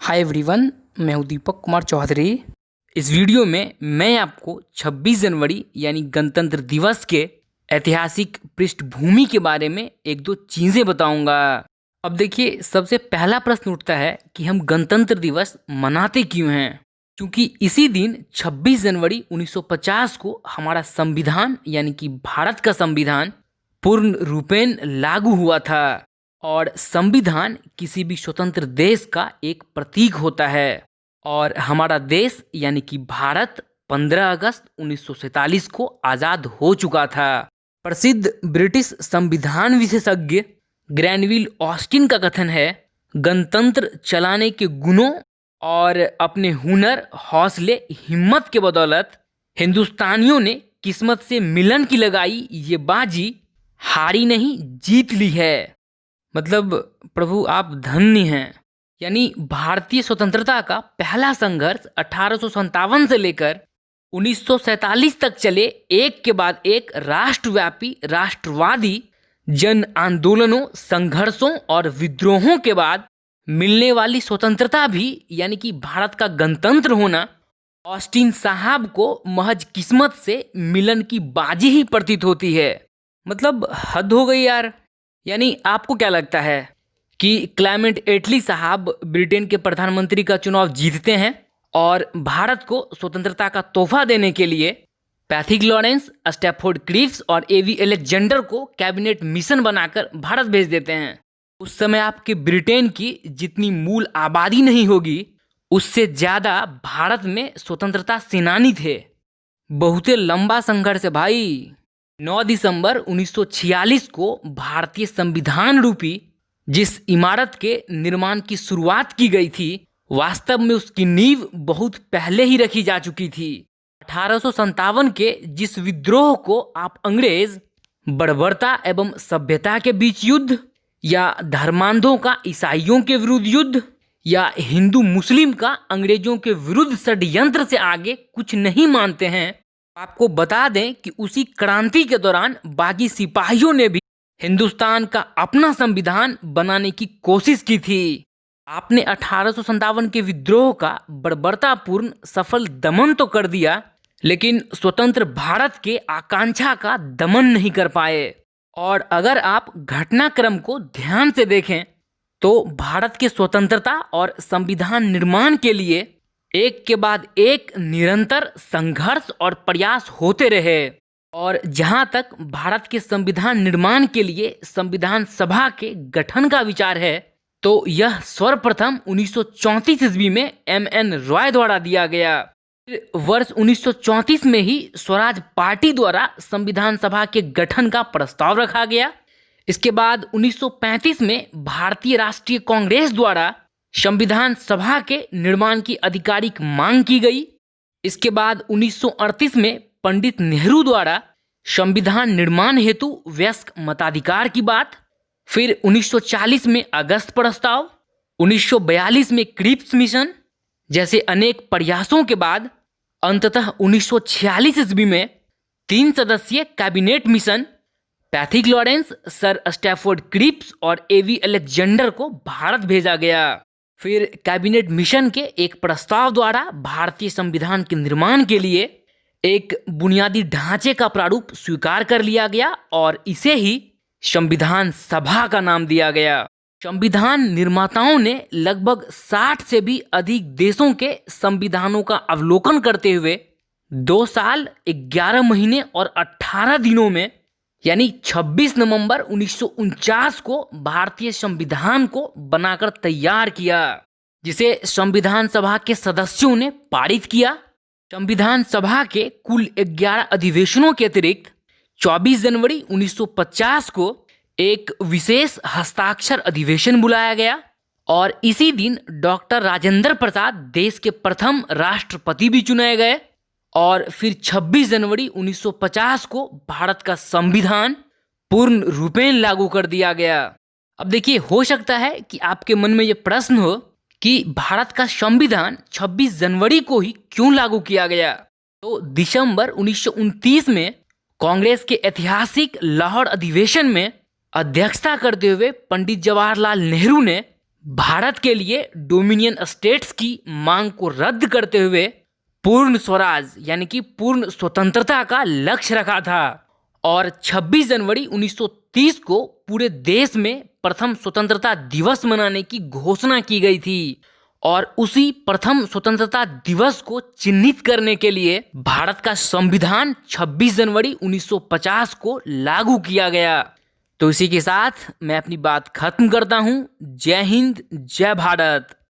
Hi everyone, मैं हूँ दीपक कुमार चौधरी। इस वीडियो में मैं आपको 26 जनवरी यानी गणतंत्र दिवस के ऐतिहासिक पृष्ठभूमि के बारे में एक दो चीज़ें बताऊंगा। अब देखिए, सबसे पहला प्रश्न उठता है कि हम गणतंत्र दिवस मनाते क्यों हैं। क्योंकि इसी दिन 26 जनवरी 1950 को हमारा संविधान यानी कि भारत का संविधान पूर्ण रूपेण लागू हुआ था। और संविधान किसी भी स्वतंत्र देश का एक प्रतीक होता है। और हमारा देश यानी कि भारत 15 अगस्त 1947 को आज़ाद हो चुका था। प्रसिद्ध ब्रिटिश संविधान विशेषज्ञ ग्रैनविल ऑस्टिन का कथन है, गणतंत्र चलाने के गुणों और अपने हुनर, हौसले, हिम्मत के बदौलत हिंदुस्तानियों ने किस्मत से मिलन की लगाई ये बाजी हारी नहीं जीत ली है। मतलब प्रभु आप धन्य हैं। यानी भारतीय स्वतंत्रता का पहला संघर्ष 1857 से लेकर 1947 तक चले एक के बाद एक राष्ट्रव्यापी राष्ट्रवादी जन आंदोलनों, संघर्षों और विद्रोहों के बाद मिलने वाली स्वतंत्रता भी यानी कि भारत का गणतंत्र होना ऑस्टिन साहब को महज किस्मत से मिलन की बाजी ही प्रतीत होती है। मतलब हद हो गई यार। यानी आपको क्या लगता है कि क्लेमेंट एटली साहब ब्रिटेन के प्रधानमंत्री का चुनाव जीतते हैं और भारत को स्वतंत्रता का तोहफा देने के लिए पैथिक लॉरेंस, स्टैफोर्ड क्रिप्स और एवी अलेक्जेंडर को कैबिनेट मिशन बनाकर भारत भेज देते हैं। उस समय आपके ब्रिटेन की जितनी मूल आबादी नहीं होगी, उससे ज़्यादा भारत में स्वतंत्रता सेनानी थे। बहुत लंबा संघर्ष है भाई। 9 दिसंबर 1946 को भारतीय संविधान रूपी जिस इमारत के निर्माण की शुरुआत की गई थी, वास्तव में उसकी नींव बहुत पहले ही रखी जा चुकी थी। 1857 के जिस विद्रोह को आप अंग्रेज, बर्बरता एवं सभ्यता के बीच युद्ध, या धर्मांधों का ईसाइयों के विरुद्ध युद्ध, या हिंदू मुस्लिम का अंग्रेजों के विरुद्ध षड्यंत्र से आगे कुछ नहीं मानते हैं, आपको बता दें कि उसी क्रांति के दौरान बागी सिपाहियों ने भी हिंदुस्तान का अपना संविधान बनाने की कोशिश की थी। आपने 1857 के विद्रोह का बर्बरतापूर्ण सफल दमन तो कर दिया, लेकिन स्वतंत्र भारत के आकांक्षा का दमन नहीं कर पाए। और अगर आप घटनाक्रम को ध्यान से देखें तो भारत के स्वतंत्रता और संविधान निर्माण के लिए एक के बाद एक निरंतर संघर्ष और प्रयास होते रहे। और जहां तक भारत के संविधान निर्माण के लिए संविधान सभा के गठन का विचार है, तो यह सर्वप्रथम 1934 ईस्वी में एम.एन. रॉय द्वारा दिया गया। फिर वर्ष 1934 में ही स्वराज पार्टी द्वारा संविधान सभा के गठन का प्रस्ताव रखा गया। इसके बाद 1935 में भारतीय राष्ट्रीय कांग्रेस द्वारा संविधान सभा के निर्माण की आधिकारिक मांग की गई। इसके बाद 1938 में पंडित नेहरू द्वारा संविधान निर्माण हेतु वयस्क मताधिकार की बात। फिर 1940 में अगस्त प्रस्ताव, 1942 में क्रिप्स मिशन जैसे अनेक प्रयासों के बाद अंततः 1946 ईस्वी में 3 सदस्यीय cabinet mission Pethick Lawrence, sir Stafford Cripps और एवी अलेक्जेंडर को भारत भेजा गया। फिर कैबिनेट मिशन के एक प्रस्ताव द्वारा भारतीय संविधान के निर्माण के लिए एक बुनियादी ढांचे का प्रारूप स्वीकार कर लिया गया और इसे ही संविधान सभा का नाम दिया गया। संविधान निर्माताओं ने लगभग 60 से भी अधिक देशों के संविधानों का अवलोकन करते हुए 2 साल 11 महीने और 18 दिनों में यानी 26 नवंबर 1949 को भारतीय संविधान को बनाकर तैयार किया, जिसे संविधान सभा के सदस्यों ने पारित किया। संविधान सभा के कुल 11 अधिवेशनों के अतिरिक्त 24 जनवरी 1950 को एक विशेष हस्ताक्षर अधिवेशन बुलाया गया और इसी दिन डॉक्टर राजेंद्र प्रसाद देश के प्रथम राष्ट्रपति भी चुने गए। और फिर 26 जनवरी 1950 को भारत का संविधान पूर्ण रूपेण लागू कर दिया गया। अब देखिए, हो सकता है कि आपके मन में ये प्रश्न हो कि भारत का संविधान 26 जनवरी को ही क्यों लागू किया गया। तो दिसंबर 1929 में कांग्रेस के ऐतिहासिक लाहौर अधिवेशन में अध्यक्षता करते हुए पंडित जवाहरलाल नेहरू ने भारत के लिए डोमिनियन स्टेट्स की मांग को रद्द करते हुए पूर्ण स्वराज यानी कि पूर्ण स्वतंत्रता का लक्ष्य रखा था और 26 जनवरी 1930 को पूरे देश में प्रथम स्वतंत्रता दिवस मनाने की घोषणा की गई थी और उसी प्रथम स्वतंत्रता दिवस को चिन्हित करने के लिए भारत का संविधान 26 जनवरी 1950 को लागू किया गया। तो इसी के साथ मैं अपनी बात खत्म करता हूं। जय हिंद, जय भारत।